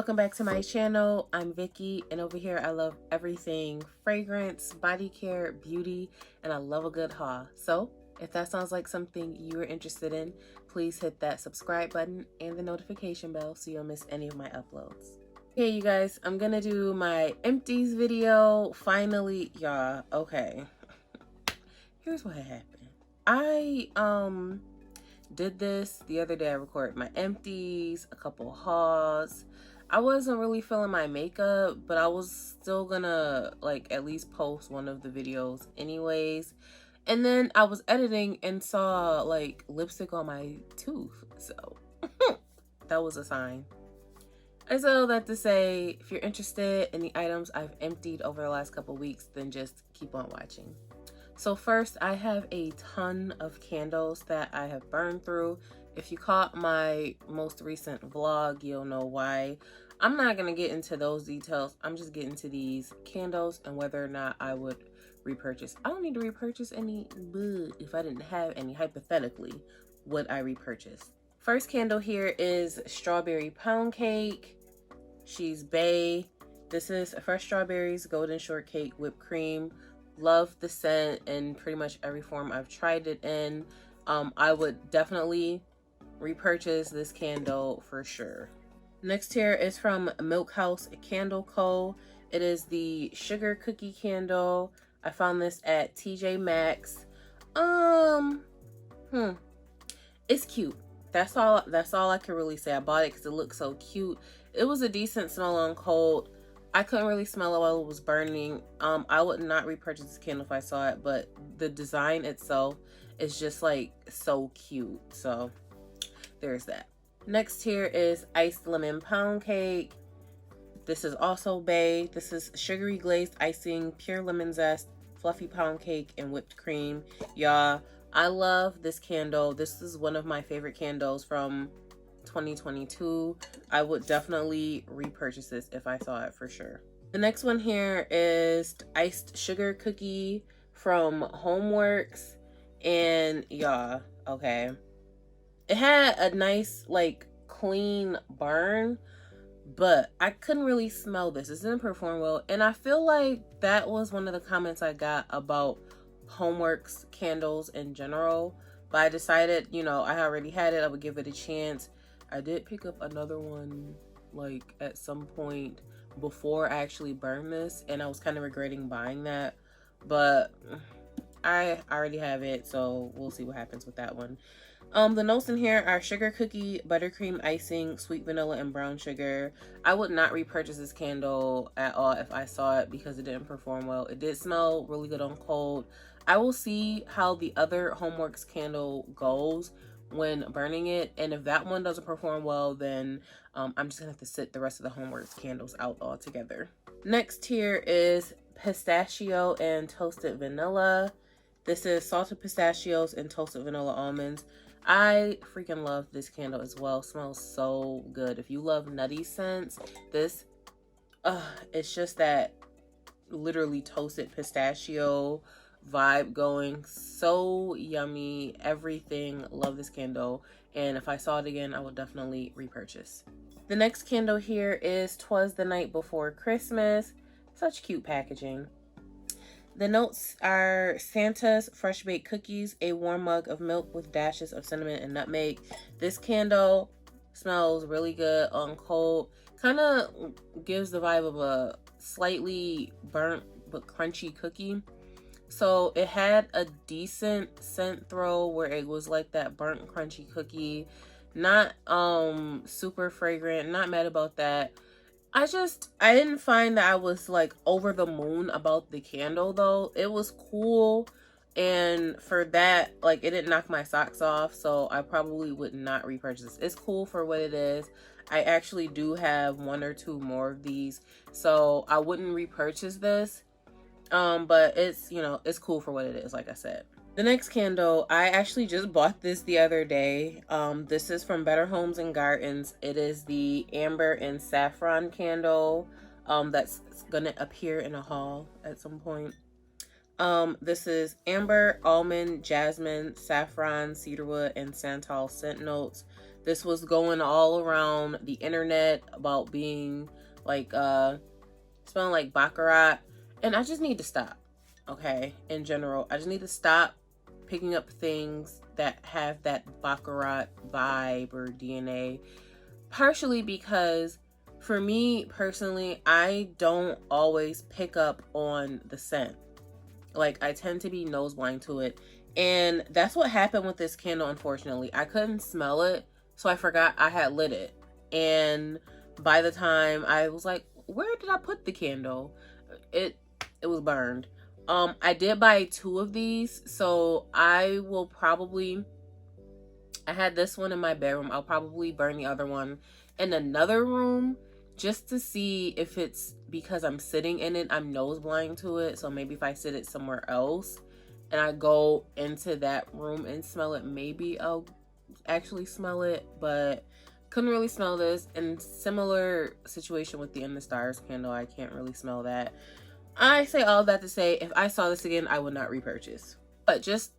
Welcome back to my channel. I'm Vicky, and over here I love everything fragrance, body care, beauty, and I love a good haul. So if that sounds like something you are interested in, please hit that subscribe button and the notification bell so you don't miss any of my uploads. Okay, you guys, I'm gonna do my empties video. Finally, y'all. Okay. Here's what happened. I did this the other day. I recorded my empties, a couple hauls. I wasn't really feeling my makeup, but I was still gonna like at least post one of the videos anyways. And then I was editing and saw like lipstick on my tooth. So that was a sign. I say all that to say, if you're interested in the items I've emptied over the last couple weeks, then just keep on watching. So first, I have a ton of candles that I have burned through. If you caught my most recent vlog, you'll know why. I'm not going to get into those details. I'm just getting to these candles and whether or not I would repurchase. I don't need to repurchase any, but if I didn't have any, hypothetically, would I repurchase? First candle here is Strawberry Pound Cake. She's bae. This is fresh strawberries, golden shortcake, whipped cream. Love the scent in pretty much every form I've tried it in. I would definitely repurchase this candle for sure. Next here is from Milk House Candle Co. It is the sugar cookie candle. I found this at TJ Maxx. It's cute. That's all I can really say. I bought it because it looks so cute. It was a decent smell on cold. I couldn't really smell it while it was burning. I would not repurchase this candle if I saw it, but the design itself is just like so cute. So there's that. Next here is Iced Lemon Pound Cake. This is also bae. This is sugary glazed icing, pure lemon zest, fluffy pound cake, and whipped cream. Y'all, I love this candle. This is one of my favorite candles from 2022. I would definitely repurchase this if I saw it for sure. The next one here is Iced Sugar Cookie from Homeworks. And y'all, okay, it had a nice like clean burn, but I couldn't really smell this. It didn't perform well, and I feel like that was one of the comments I got about Homeworks candles in general. But I decided, you know, I already had it, I would give it a chance. I did pick up another one like at some point before I actually burned this, and I was kind of regretting buying that, but I already have it, so we'll see what happens with that one. The notes in here are sugar cookie, buttercream icing, sweet vanilla, and brown sugar. I would not repurchase this candle at all if I saw it because it didn't perform well. It did smell really good on cold. I will see how the other Homeworks candle goes when burning it, and if that one doesn't perform well, then I'm just gonna have to sit the rest of the Homeworks candles out altogether. Next here is pistachio and toasted vanilla. This is salted pistachios and toasted vanilla almonds. I freaking love this candle as well. It smells so good. If you love nutty scents, this it's just that literally toasted pistachio vibe going. So yummy. Everything. Love this candle, and if I saw it again, I would definitely repurchase. The next candle here is 'Twas the Night Before Christmas. Such cute packaging. The notes are Santa's fresh baked cookies, a warm mug of milk with dashes of cinnamon and nutmeg. This candle smells really good on cold. Kind of gives the vibe of a slightly burnt but crunchy cookie. So it had a decent scent throw where it was like that burnt crunchy cookie. Not super fragrant, not mad about that. I didn't find that I was like over the moon about the candle though. It was cool, and for that, like, it didn't knock my socks off, so I probably would not repurchase. It's cool for what it is. I actually do have one or two more of these, so I wouldn't repurchase this. But it's, you know, it's cool for what it is, like I said. The next candle, I actually just bought this the other day. This is from Better Homes and Gardens. It is the Amber and Saffron candle that's gonna appear in a haul at some point. This is amber, almond, jasmine, saffron, cedarwood, and santal scent notes. This was going all around the internet about being like smelling like baccarat, and I just need to stop. Okay, in general, I just need to stop picking up things that have that baccarat vibe or DNA. Partially because for me personally, I don't always pick up on the scent. Like, I tend to be nose blind to it. And that's what happened with this candle, unfortunately. I couldn't smell it, so I forgot I had lit it. And by the time I was like, where did I put the candle? It was burned. I did buy 2 of these, so I will probably, I had this one in my bedroom. I'll probably burn the other one in another room just to see if it's because I'm sitting in it, I'm nose blind to it. So maybe if I sit it somewhere else and I go into that room and smell it, maybe I'll actually smell it, but couldn't really smell this. And similar situation with the In the Stars candle, I can't really smell that. I say all that to say, if I saw this again, I would not repurchase. But just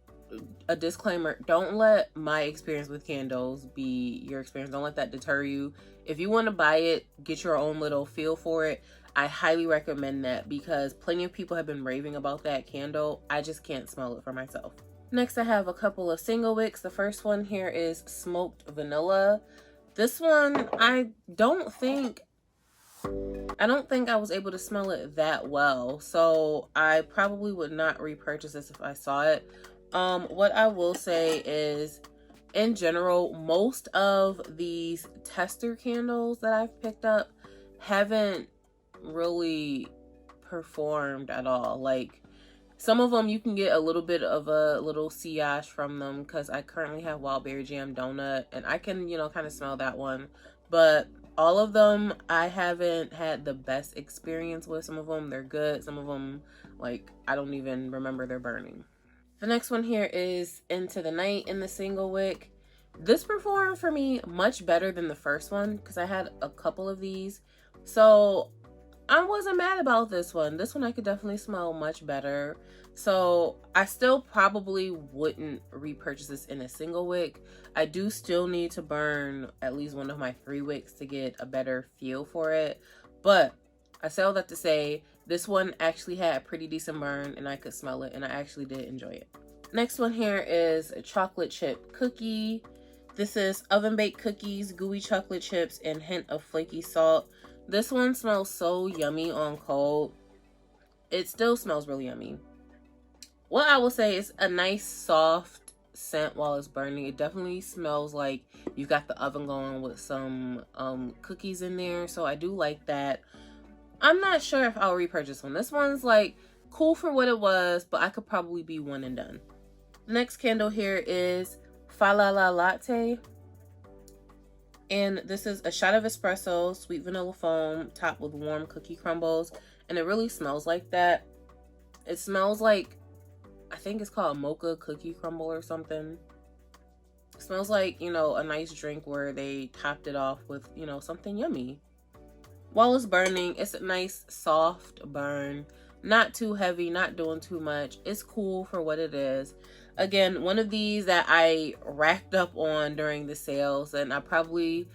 a disclaimer, don't let my experience with candles be your experience. Don't let that deter you. If you want to buy it, get your own little feel for it. I highly recommend that because plenty of people have been raving about that candle. I just can't smell it for myself. Next, I have a couple of single wicks. The first one here is smoked vanilla. This one, I don't think I was able to smell it that well, so I probably would not repurchase this if I saw it. What I will say is, in general, most of these tester candles that I've picked up haven't really performed at all. Like, some of them you can get a little bit of a little sillage from them, because I currently have Wild Berry Jam Donut, and I can, kind of smell that one. But all of them, I haven't had the best experience with. Some of them, they're good. Some of them, like, I don't even remember they're burning. The next one here is Into the Night in the single wick. This performed for me much better than the first one because I had a couple of these. So I wasn't mad about this one. This one I could definitely smell much better. So I still probably wouldn't repurchase this in a single wick. I do still need to burn at least one of my 3 wicks to get a better feel for it. But I say all that to say, this one actually had a pretty decent burn and I could smell it and I actually did enjoy it. Next one here is a chocolate chip cookie. This is oven baked cookies, gooey chocolate chips, and hint of flaky salt. This one smells so yummy on cold. It still smells really yummy. What I will say is a nice soft scent while it's burning. It definitely smells like you've got the oven going with some cookies in there. So I do like that. I'm not sure if I'll repurchase one. This one's like cool for what it was, but I could probably be one and done. The next candle here is Fa La La Latte. And this is a shot of espresso, sweet vanilla foam, topped with warm cookie crumbles. And it really smells like that. It smells like, I think it's called a mocha cookie crumble or something. It smells like, a nice drink where they topped it off with, something yummy. While it's burning, it's a nice soft burn. Not too heavy, not doing too much. It's cool for what it is. Again, one of these that I racked up on during the sales, and I probably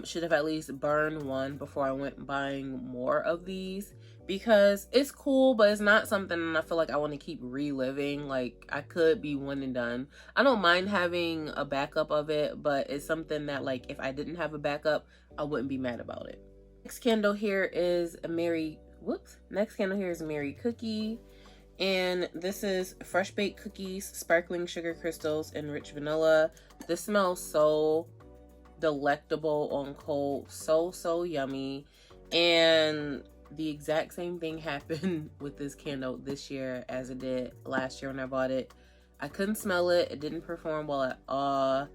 should have at least burned one before I went buying more of these, because it's cool, but it's not something I feel like I want to keep reliving. Like, I could be one and done. I don't mind having a backup of it, but it's something that, like, if I didn't have a backup, I wouldn't be mad about it. Next candle here is Mary Cookie. And this is fresh baked cookies, sparkling sugar crystals, and rich vanilla. This smells so delectable on cold. So yummy. And the exact same thing happened with this candle this year as it did last year when I bought it. I couldn't smell it. It didn't perform well at all.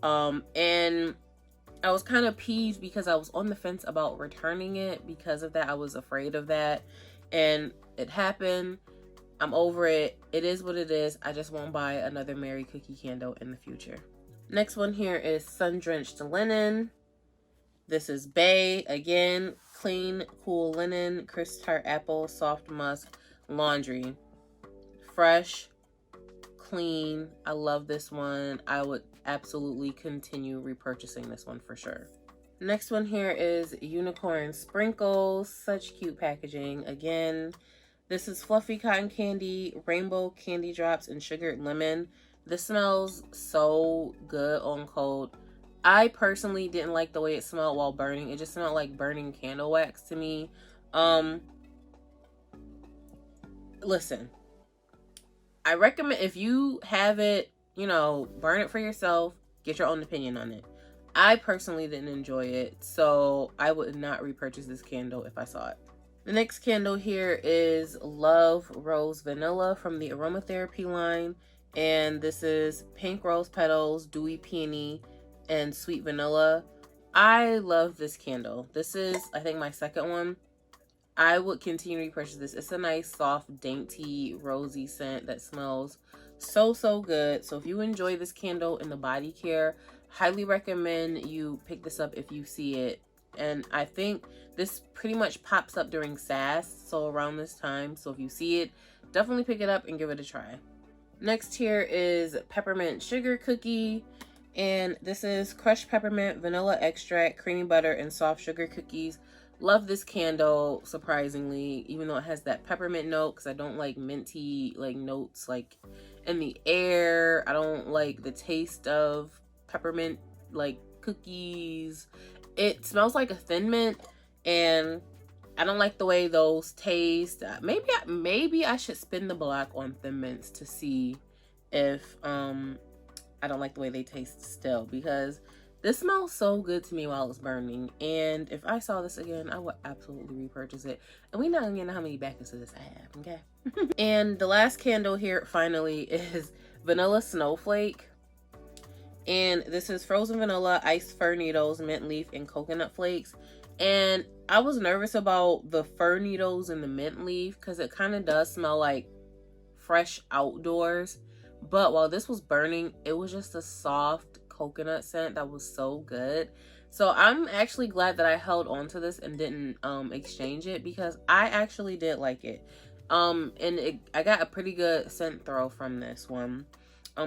And I was kind of peeved because I was on the fence about returning it. Because of that, I was afraid of that. And it happened. I'm over it. It is what it is. I just won't buy another Mary Cookie candle in the future. Next one here is Sun-Drenched Linen. This is Bay. Again, clean, cool linen, crisp tart apple, soft musk, laundry. fresh, clean. I love this one. I would absolutely continue repurchasing this one for sure. Next one here is Unicorn Sprinkles. Such cute packaging. Again, this is fluffy cotton candy, rainbow candy drops, and sugared lemon. This smells so good on cold. I personally didn't like the way it smelled while burning. It just smelled like burning candle wax to me. Listen, I recommend, if you have it, you know, burn it for yourself, get your own opinion on it. I personally didn't enjoy it, so I would not repurchase this candle if I saw it. The next candle here is Love Rose Vanilla from the Aromatherapy line. And this is pink rose petals, dewy peony, and sweet vanilla. I love this candle. This is, I think, my second one. I would continue to repurchase this. It's a nice, soft, dainty, rosy scent that smells so, so good. So if you enjoy this candle in the body care, highly recommend you pick this up if you see it. And I think this pretty much pops up during SAS, so around this time. So if you see it, definitely pick it up and give it a try. Next here is Peppermint Sugar Cookie. And this is crushed peppermint, vanilla extract, creamy butter, and soft sugar cookies. Love this candle, surprisingly, even though it has that peppermint note, because I don't like minty like notes like in the air. I don't like the taste of peppermint like cookies. It smells like a Thin Mint, and I don't like the way those taste. Maybe I should spin the block on Thin Mints to see if I don't like the way they taste still, because this smells so good to me while it's burning. And if I saw this again, I would absolutely repurchase it. And we not gonna know how many packets of this I have, okay? And the last candle here finally is Vanilla Snowflake. And this is frozen vanilla, iced fir needles, mint leaf, and coconut flakes. And I was nervous about the fir needles and the mint leaf because it kind of does smell like fresh outdoors. But while this was burning, it was just a soft coconut scent that was so good. So I'm actually glad that I held on to this and didn't exchange it, because I actually did like it. I got a pretty good scent throw from this one.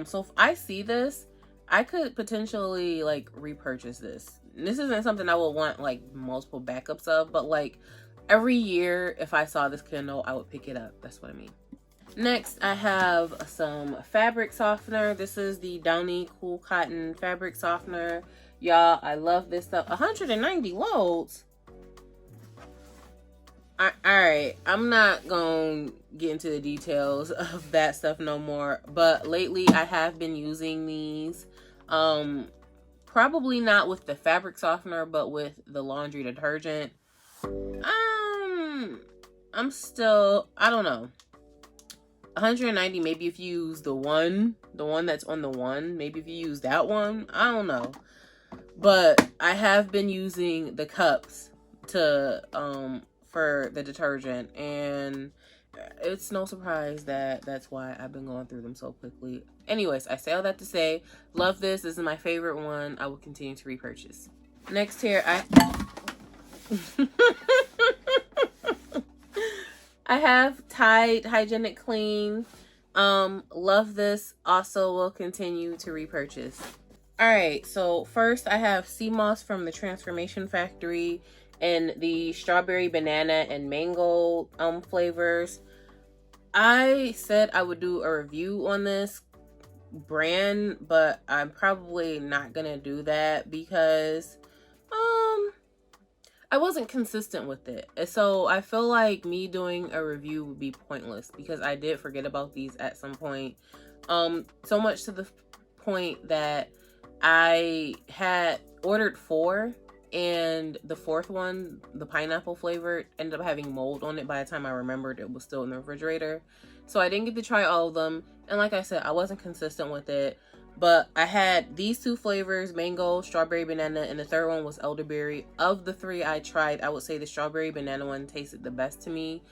So if I see this, I could potentially like repurchase this. This isn't something I would want like multiple backups of, but like every year if I saw this candle, I would pick it up. That's what I mean. Next, I have some fabric softener. This is the Downy Cool Cotton fabric softener. Y'all, I love this stuff. 190 loads. Alright, I'm not gonna get into the details of that stuff no more, but lately I have been using these. Probably not with the fabric softener, but with the laundry detergent. I'm still, I don't know. 190, maybe if you use the one that's on the one, maybe if you use that one, I don't know. But I have been using the cups to for the detergent, and it's no surprise that that's why I've been going through them so quickly. Anyways, I say all that to say, love this. This is my favorite one. I will continue to repurchase. Next here, I have Tide Hygienic Clean. Love this. Also will continue to repurchase. Alright, so first I have Sea Moss from the Transformation Factory and the strawberry, banana, and mango flavors. I said I would do a review on this brand, but I'm probably not gonna do that because I wasn't consistent with it. So I feel like me doing a review would be pointless because I did forget about these at some point. So much to the point that I had ordered 4, and the 4th one, the pineapple flavor, ended up having mold on it by the time I remembered it was still in the refrigerator. So I didn't get to try all of them. And like I said, I wasn't consistent with it. But I had these 2 flavors, mango, strawberry, banana, and the 3rd one was elderberry. Of the 3 I tried, I would say the strawberry banana one tasted the best to me.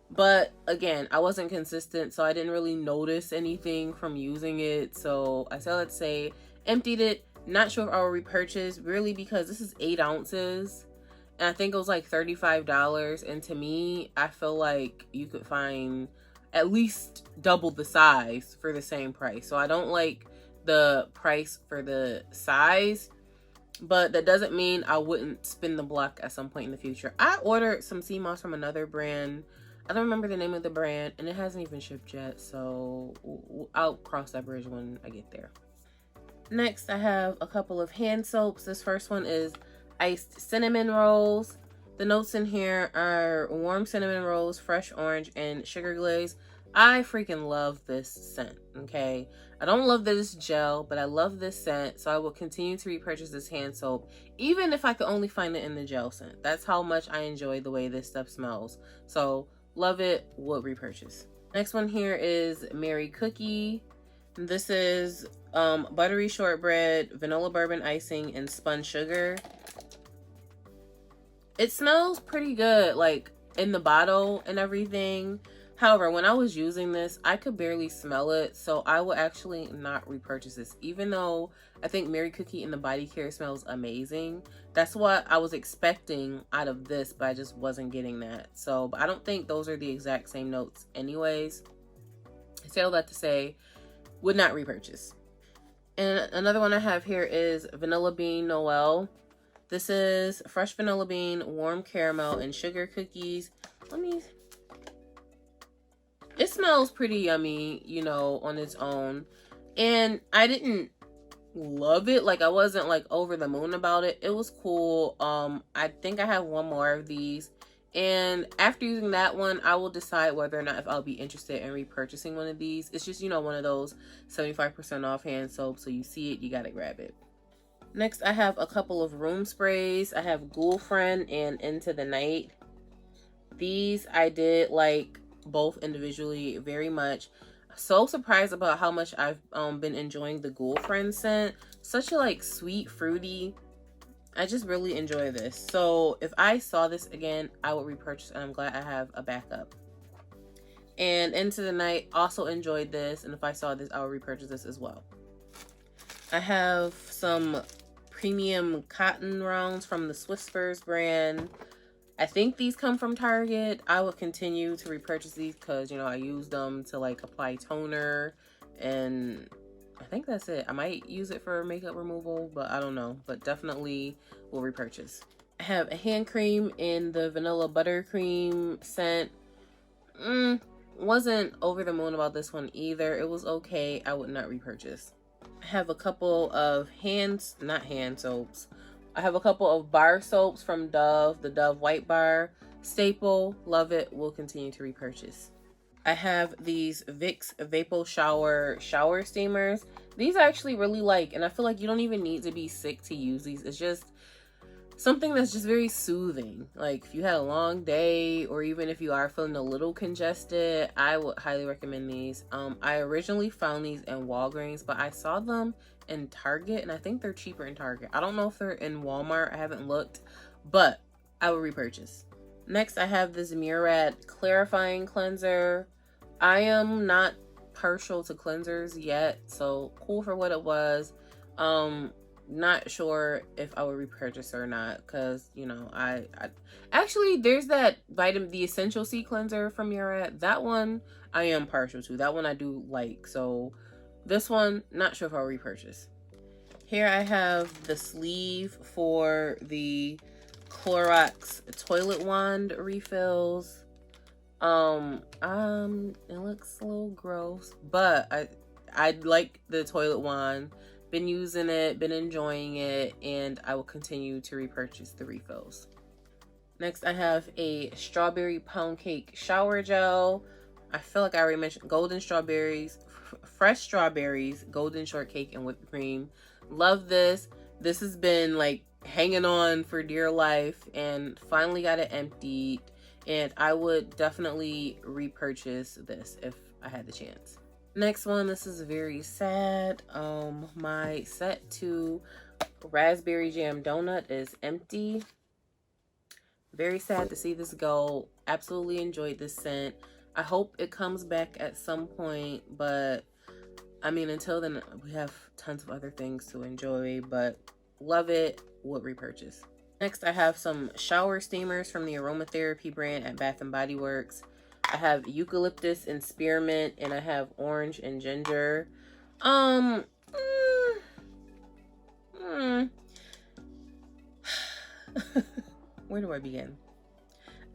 But again, I wasn't consistent, so I didn't really notice anything from using it. So I said, let's say, emptied it. Not sure if I will repurchase, really, because this is 8 ounces. And I think it was like $35. And to me, I feel like you could find at least double the size for the same price. So I don't like the price for the size, but that doesn't mean I wouldn't spin the block at some point in the future. I ordered some sea moss from another brand. I don't remember the name of the brand, and it hasn't even shipped yet, so I'll cross that bridge when I get there. Next, I have a couple of hand soaps. This first one is iced cinnamon rolls. The notes in here are warm cinnamon rolls, fresh orange, and sugar glaze. I freaking love this scent, okay? I don't love this gel, but I love this scent, so I will continue to repurchase this hand soap, even if I could only find it in the gel scent. That's how much I enjoy the way this stuff smells. So, love it, would repurchase. Next one here is Mary Cookie. This is buttery shortbread, vanilla bourbon icing, and spun sugar. It smells pretty good, like in the bottle and everything. However, when I was using this, I could barely smell it, so I will actually not repurchase this. Even though I think Mary Cookie in the body care smells amazing. That's what I was expecting out of this, but I just wasn't getting that. So, but I don't think those are the exact same notes anyways. I say all that to say, would not repurchase. And another one I have here is Vanilla Bean Noel. This is fresh vanilla bean, warm caramel, and sugar cookies. It smells pretty yummy, you know, on its own. And I didn't love it. Like, I wasn't like over the moon about it. It was cool. I think I have one more of these. And after using that one, I will decide whether or not if I'll be interested in repurchasing one of these. It's just, you know, one of those 75% off hand soaps. So you see it, you gotta grab it. Next, I have a couple of room sprays. I have Ghoul Friend and Into the Night. These I did like both individually very much. So surprised about how much I've been enjoying the Ghoul Friend scent. Such a like sweet, fruity. I just really enjoy this. So if I saw this again, I would repurchase, and I'm glad I have a backup. And Into the Night, also enjoyed this, and if I saw this, I would repurchase this as well. I have some premium cotton rounds from the Whispers brand. I think these come from Target. I will continue to repurchase these because, you know, I use them to like apply toner, and I think that's it. I might use it for makeup removal, but I don't know. But definitely will repurchase. I have a hand cream in the vanilla buttercream scent. Wasn't over the moon about this one either. It was okay. I would not repurchase. I have a couple of not hand soaps. I have a couple of bar soaps from Dove, the Dove White Bar. Staple, love it, will continue to repurchase. I have these Vicks Vapor shower steamers. These I actually really like, and I feel like you don't even need to be sick to use these. It's just something that's just very soothing. Like if you had a long day, or even if you are feeling a little congested, I would highly recommend these. I originally found these in Walgreens, but I saw them in Target, and I think they're cheaper in Target. I don't know if they're in Walmart. I haven't looked, but I will repurchase. Next, I have this Murad clarifying cleanser. I am not partial to cleansers yet, so cool for what it was. Not sure if I would repurchase or not, because, you know, I actually, there's that the Essential C cleanser from Murad. That one I am partial to. That one I do like. So this one, not sure if I'll repurchase. Here I have the sleeve for the Clorox toilet wand refills. It looks a little gross, but I like the toilet wand. Been using it, been enjoying it, and I will continue to repurchase the refills. Next, I have a strawberry pound cake shower gel. I feel like I already mentioned golden strawberries, fresh strawberries, golden shortcake, and whipped cream. Love this. This has been like hanging on for dear life, and finally got it emptied, and I would definitely repurchase this if I had the chance. Next one, this is very sad. My set to raspberry jam donut is empty. Very sad to see this go. Absolutely enjoyed this scent. I hope it comes back at some point, but I mean, until then, we have tons of other things to enjoy, but love it, would repurchase. Next, I have some shower steamers from the aromatherapy brand at Bath & Body Works. I have eucalyptus and spearmint, and I have orange and ginger. Where do I begin?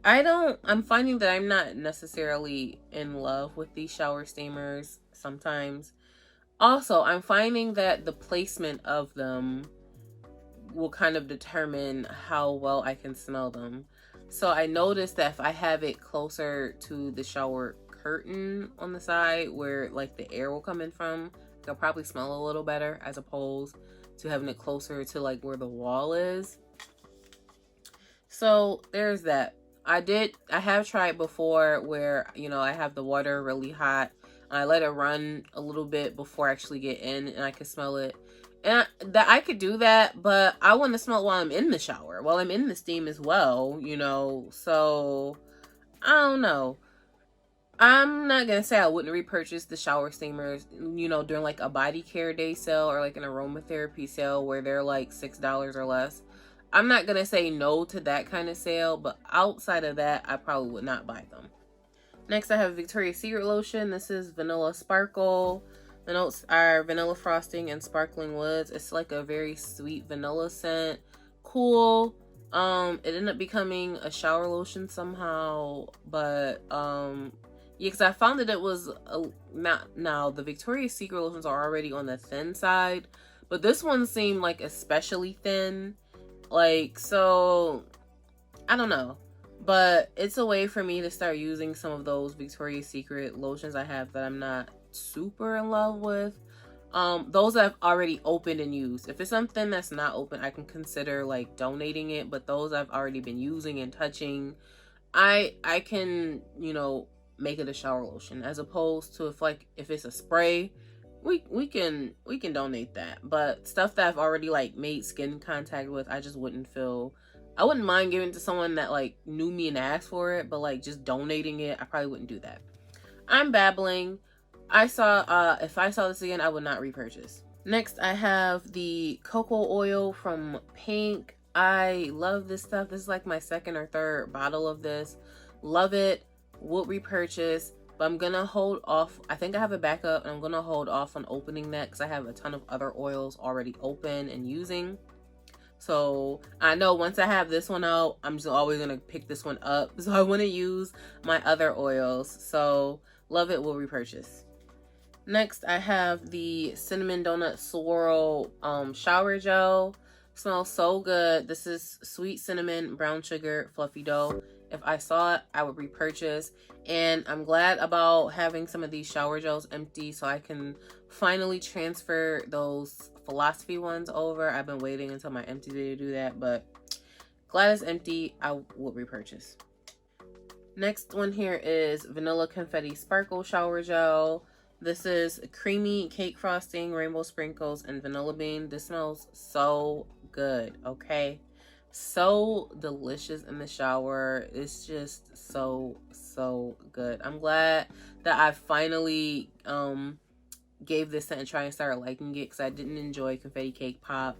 I'm finding that I'm not necessarily in love with these shower steamers sometimes. Also, I'm finding that the placement of them will kind of determine how well I can smell them. So I noticed that if I have it closer to the shower curtain on the side where like the air will come in from, they'll probably smell a little better as opposed to having it closer to like where the wall is. So there's that. I have tried before where, you know, I have the water really hot. I let it run a little bit before I actually get in and I can smell it. And I could do that, but I want to smell it while I'm in the shower, while I'm in the steam as well, you know. So I don't know. I'm not gonna say I wouldn't repurchase the shower steamers, you know, during like a body care day sale or like an aromatherapy sale where they're like $6 or less. I'm not gonna say no to that kind of sale, but outside of that, I probably would not buy them. Next, I have Victoria's Secret lotion. This is Vanilla Sparkle. The notes are vanilla frosting and sparkling woods. It's like a very sweet vanilla scent. Cool. It ended up becoming a shower lotion somehow, but yeah, because I found that it was not now. The Victoria's Secret lotions are already on the thin side, but this one seemed like especially thin. Like, so I don't know, but it's a way for me to start using some of those Victoria's Secret lotions I have that I'm not super in love with. Those I've already opened and used. If it's something that's not open, I can consider like donating it, but those I've already been using and touching, I can, you know, make it a shower lotion, as opposed to if it's a spray, we can donate that. But stuff that I've already like made skin contact with, I just wouldn't feel, I wouldn't mind giving it to someone that like knew me and asked for it, but like just donating it, I probably wouldn't do that. I'm babbling. If I saw this again, I would not repurchase. Next, I have the cocoa oil from Pink. I love this stuff. This is like my second or third bottle of this. Love it. Would repurchase. But I'm gonna hold off. I think I have a backup, and I'm gonna hold off on opening that because I have a ton of other oils already open and using. So I know once I have this one out, I'm just always gonna pick this one up. So I want to use my other oils. So love it. Will repurchase. Next, I have the Cinnamon Donut Swirl shower gel. Smells so good. This is sweet cinnamon, brown sugar, fluffy dough. If I saw it, I would repurchase. And I'm glad about having some of these shower gels empty so I can finally transfer those Philosophy ones over. I've been waiting until my empty day to do that, but glad it's empty. I would repurchase. Next one here is Vanilla Confetti Sparkle Shower Gel. This is creamy cake frosting, rainbow sprinkles, and vanilla bean. This smells so good, okay? So delicious in the shower. It's just so good. I'm glad that I finally gave this scent a try and started liking it, because I didn't enjoy confetti cake pop.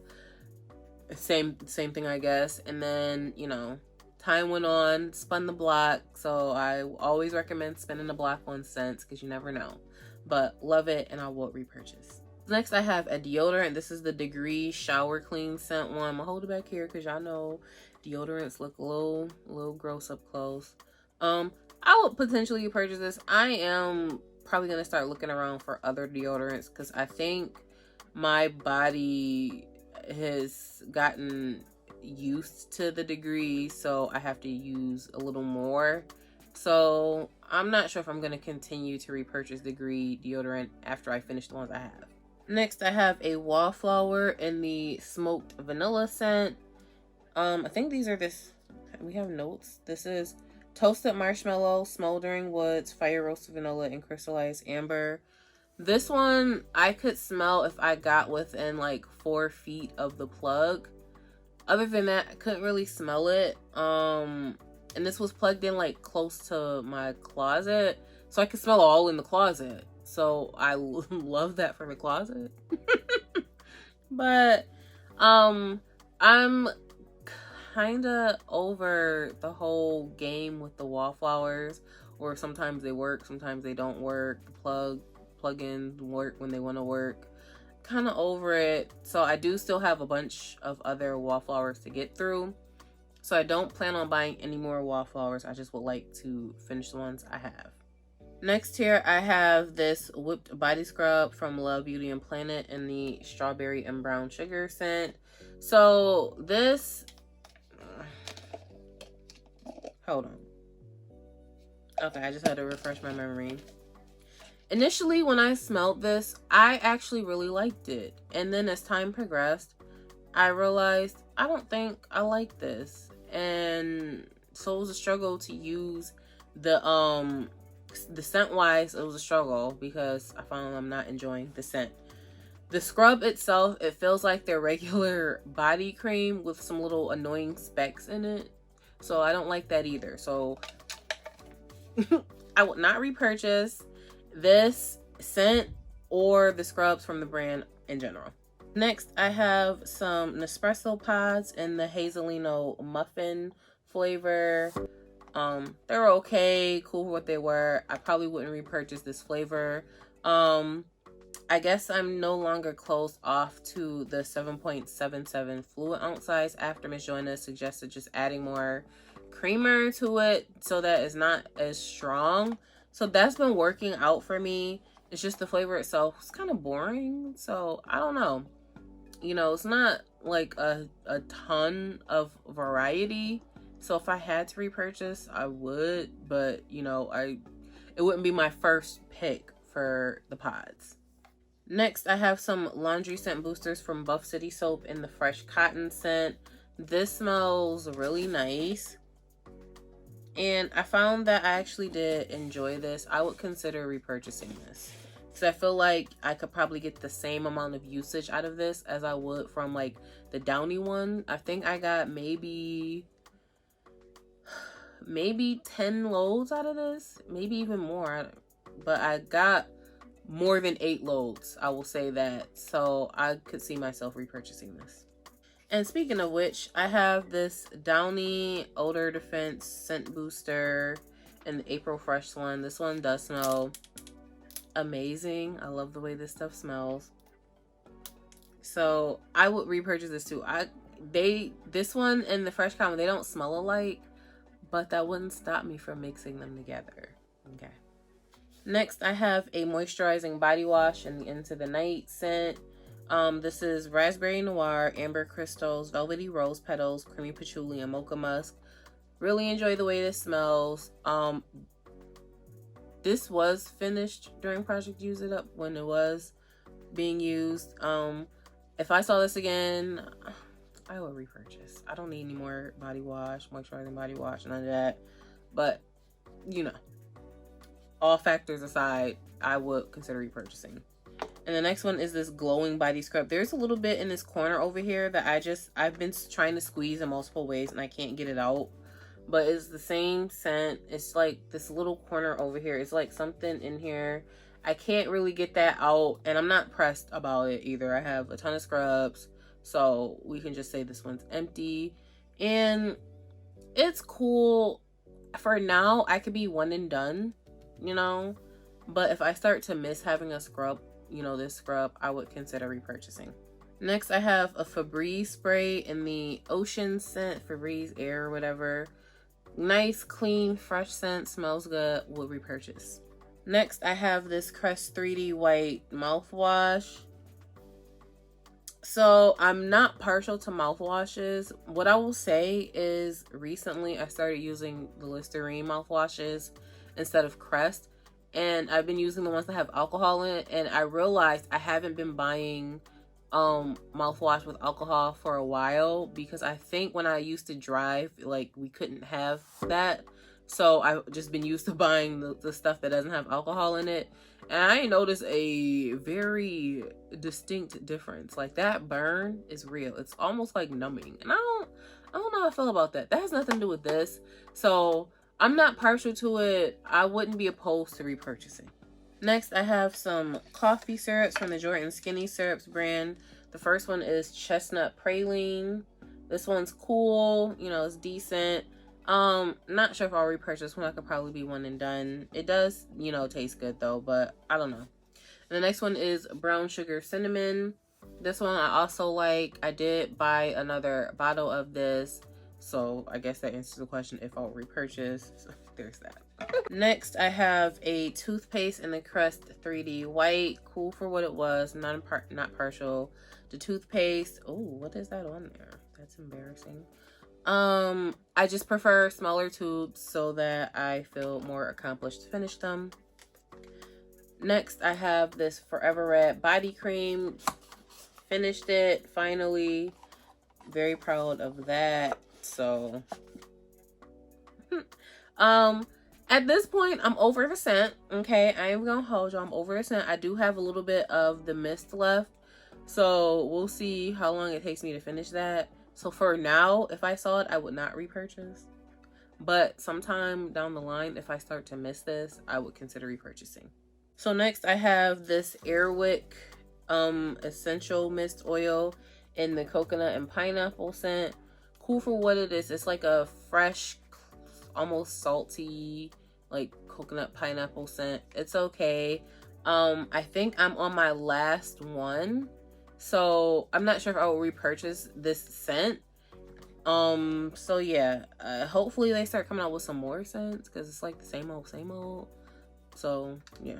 Same thing, I guess. And then, you know, time went on, spun the block. So I always recommend spinning the block on scents because you never know. But love it, and I will repurchase. Next, I have a deodorant. This is the Degree Shower Clean Scent one. I'm gonna hold it back here because y'all know deodorants look a little gross up close. I would potentially purchase this. I am probably gonna start looking around for other deodorants because I think my body has gotten used to the Degree, so I have to use a little more. So I'm not sure if I'm going to continue to repurchase Degree deodorant after I finish the ones I have. Next, I have a Wallflower in the smoked vanilla scent. I think these are this. We have notes. This is toasted marshmallow, smoldering woods, fire roasted vanilla, and crystallized amber. This one I could smell if I got within like 4 feet of the plug. Other than that, I couldn't really smell it. And this was plugged in like close to my closet, so I could smell all in the closet. So I love that for the closet. But I'm kind of over the whole game with the Wallflowers, or sometimes they work, sometimes they don't work. Plug-ins work when they want to work. Kind of over it. So I do still have a bunch of other wallflowers to get through. So I don't plan on buying any more wallflowers. I just would like to finish the ones I have. Next here, I have this whipped body scrub from Love Beauty and Planet in the strawberry and brown sugar scent. So this, hold on. Okay, I just had to refresh my memory. Initially, when I smelled this, I actually really liked it. And then as time progressed, I realized I don't think I like this. And so it was a struggle to use the scent wise. It was a struggle because I found I'm not enjoying the scent. The scrub itself, it feels like their regular body cream with some little annoying specks in it. So I don't like that either. So I would not repurchase this scent or the scrubs from the brand in general. Next, I have some Nespresso pods in the Hazelino muffin flavor. They're okay, cool for what they were. I probably wouldn't repurchase this flavor. I guess I'm no longer closed off to the 7.77 fluid ounce size after Miss Joanna suggested just adding more creamer to it so that it's not as strong. So that's been working out for me. It's just the flavor itself is kind of boring. So I don't know. You know, it's not like a ton of variety. So if I had to repurchase, I would. But, you know, it wouldn't be my first pick for the pods. Next, I have some laundry scent boosters from Buff City Soap in the Fresh Cotton scent. This smells really nice. And I found that I actually did enjoy this. I would consider repurchasing this. Because I feel like I could probably get the same amount of usage out of this as I would from like the Downy one. I think I got maybe 10 loads out of this. Maybe even more. But I got more than 8 loads. I will say that. So I could see myself repurchasing this. And speaking of which, I have this Downy Odor Defense Scent Booster in the April Fresh one. This one does smell amazing. I love the way this stuff smells. So I would repurchase this too. This one and the Fresh Cotton, they don't smell alike, but that wouldn't stop me from mixing them together. Okay. Next, I have a moisturizing body wash in the Into the Night scent. This is Raspberry Noir, Amber Crystals, Velvety Rose Petals, Creamy Patchouli, and Mocha Musk. Really enjoy the way this smells. This was finished during Project Use It Up when it was being used. If I saw this again, I would repurchase. I don't need any more body wash, moisturizing body wash, none of that. But, you know, all factors aside, I would consider repurchasing. And the next one is this glowing body scrub. There's a little bit in this corner over here that I've been trying to squeeze in multiple ways and I can't get it out. But it's the same scent. It's like this little corner over here. It's like something in here. I can't really get that out. And I'm not pressed about it either. I have a ton of scrubs. So we can just say this one's empty. And it's cool. For now, I could be one and done, you know. But if I start to miss having a scrub, you know, this scrub, I would consider repurchasing. Next, I have a Febreze spray in the Ocean scent, Febreze Air or whatever. Nice, clean, fresh scent, smells good, would repurchase. Next, I have this Crest 3D White mouthwash. So, I'm not partial to mouthwashes. What I will say is recently I started using the Listerine mouthwashes instead of Crest. And I've been using the ones that have alcohol in it. And I realized I haven't been buying mouthwash with alcohol for a while. Because I think when I used to drive, like, we couldn't have that. So I've just been used to buying the stuff that doesn't have alcohol in it. And I noticed a very distinct difference. Like, that burn is real. It's almost like numbing. And I don't know how I feel about that. That has nothing to do with this. So I'm not partial to it. I wouldn't be opposed to repurchasing. Next, I have some coffee syrups from the Jordan Skinny Syrups brand. The first one is Chestnut Praline. This one's cool. You know, it's decent. Not sure if I'll repurchase one. I could probably be one and done. It does, you know, taste good though, but I don't know. The next one is brown sugar cinnamon. This one I also like. I did buy another bottle of this, so I guess that answers the question if I'll repurchase. So there's that. Next, I have a toothpaste in the Crest 3D white. Cool for what it was. Not partial. The toothpaste. Oh, what is that on there? That's embarrassing. I just prefer smaller tubes so that I feel more accomplished to finish them. Next, I have this Forever Red body cream. Finished it finally. Very proud of that. So at this point I'm over the scent. Okay, I am gonna hold you. I'm over the scent. I do have a little bit of the mist left, so we'll see how long it takes me to finish that. So for now, if I saw it, I would not repurchase, but sometime down the line, if I start to miss this, I would consider repurchasing. So next I have this Airwick essential mist oil in the coconut and pineapple scent. Cool for what it is. It's like a fresh, almost salty, like coconut pineapple scent. It's okay. I think I'm on my last one, so I'm not sure if I will repurchase this scent. So yeah, hopefully they start coming out with some more scents, because it's like the same old. So yeah.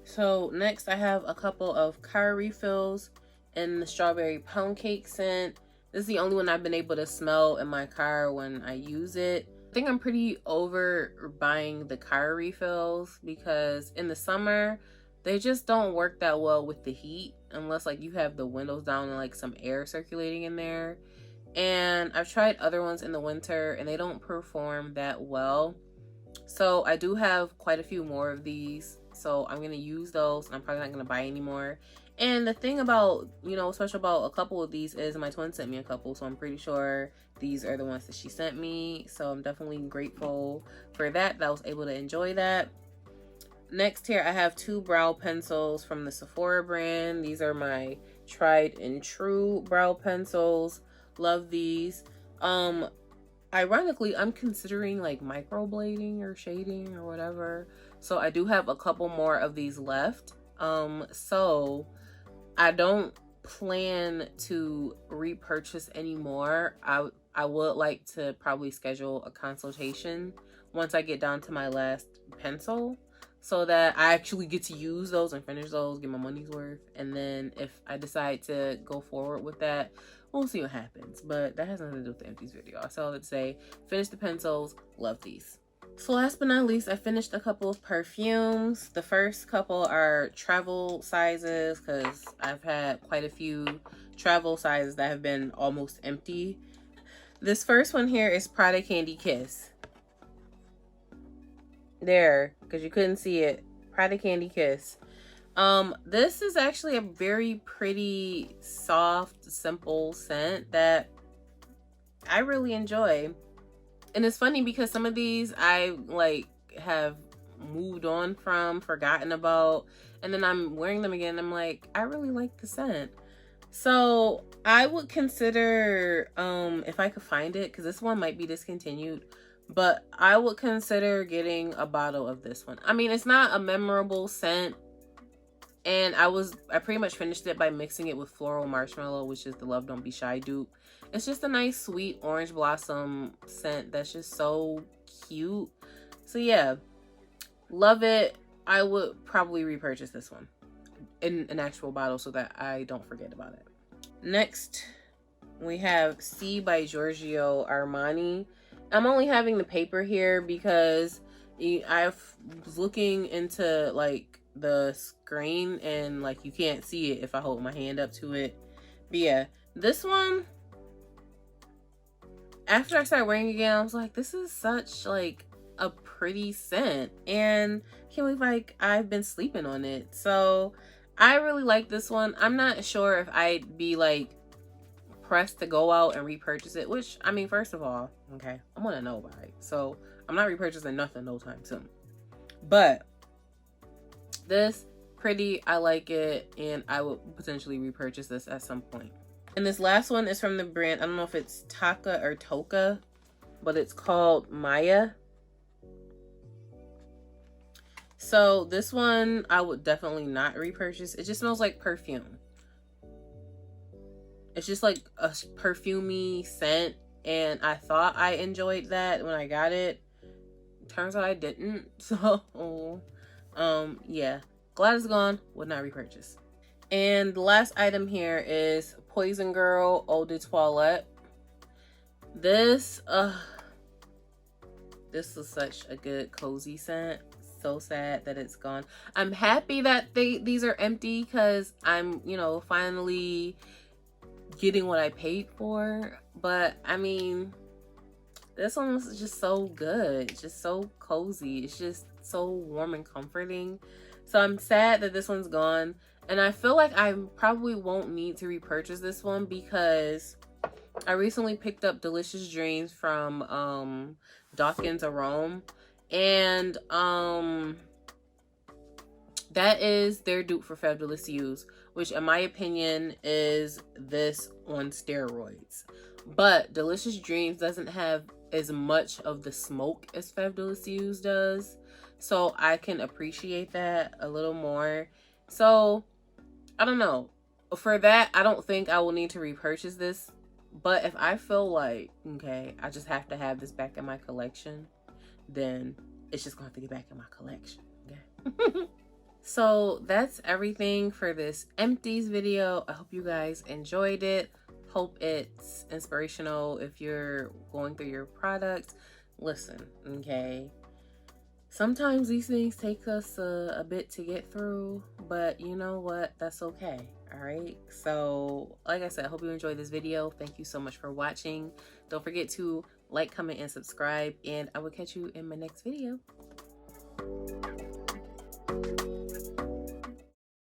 So next I have a couple of car refills in the strawberry pound cake scent. This is the only one I've been able to smell in my car when I use it. I think I'm pretty over buying the car refills, because in the summer they just don't work that well with the heat unless like you have the windows down and like some air circulating in there. And I've tried other ones in the winter and they don't perform that well. So I do have quite a few more of these, so I'm gonna use those, and I'm probably not gonna buy any more. And the thing about, you know, special about a couple of these is my twin sent me a couple, so I'm pretty sure these are the ones that she sent me. So I'm definitely grateful for that I was able to enjoy that. Next here I have two brow pencils from the Sephora brand. These are my tried and true brow pencils. Love these. Ironically, I'm considering like microblading or shading or whatever. So I do have a couple more of these left. So I don't plan to repurchase anymore. I would like to probably schedule a consultation once I get down to my last pencil, so that I actually get to use those and finish those, get my money's worth. And then if I decide to go forward with that, we'll see what happens. But that has nothing to do with the Empties video. I saw it say, finish the pencils, love these. So last but not least, I finished a couple of perfumes. The first couple are travel sizes, because I've had quite a few travel sizes that have been almost empty. This first one here is Prada Candy Kiss. There, because you couldn't see it. Prada Candy Kiss. This is actually a very pretty, soft, simple scent that I really enjoy. And it's funny because some of these I like have moved on from, forgotten about, and then I'm wearing them again. I'm like, I really like the scent. So I would consider, if I could find it, because this one might be discontinued, but I would consider getting a bottle of this one. I mean, it's not a memorable scent, and I pretty much finished it by mixing it with Floral Marshmallow, which is the Love Don't Be Shy dupe. It's just a nice sweet orange blossom scent that's just so cute. So yeah, love it. I would probably repurchase this one in an actual bottle so that I don't forget about it. Next, we have C by Giorgio Armani. I'm only having the paper here because I was looking into like the screen and like you can't see it if I hold my hand up to it. But yeah, this one, after I started wearing it again, I was like, this is such like a pretty scent, and I can't believe like I've been sleeping on it. So I really like this one. I'm not sure if I'd be like pressed to go out and repurchase it, which, I mean, first of all, okay, I'm gonna know about it, so I'm not repurchasing nothing no time soon. But this, pretty, I like it, and I would potentially repurchase this at some point. And this last one is from the brand, I don't know if it's Taka or Toka, but it's called Maya. So this one I would definitely not repurchase. It just smells like perfume. It's just like a perfumey scent, and I thought I enjoyed that when I got it. Turns out I didn't. So yeah, glad it's gone. Would not repurchase. And the last item here is Poison Girl Eau de Toilette. This is such a good cozy scent. So sad that it's gone. I'm happy that these are empty, because I'm, you know, finally getting what I paid for. But I mean, this one was just so good. It's just so cozy. It's just so warm and comforting. So I'm sad that this one's gone. And I feel like I probably won't need to repurchase this one, because I recently picked up Delicious Dreams from Dawkins Arome. And that is their dupe for Fève Delicieuse, which in my opinion is this on steroids. But Delicious Dreams doesn't have as much of the smoke as Fève Delicieuse does, so I can appreciate that a little more. So I don't know, for that I don't think I will need to repurchase this. But if I feel like, okay, I just have to have this back in my collection, then it's just gonna have to get back in my collection. Okay. So that's everything for this Empties video. I hope you guys enjoyed it. Hope it's inspirational if you're going through your products. Listen, okay, sometimes these things take us a bit to get through, but you know what? That's okay. All right. So like I said, I hope you enjoyed this video. Thank you so much for watching. Don't forget to like, comment, and subscribe, and I will catch you in my next video.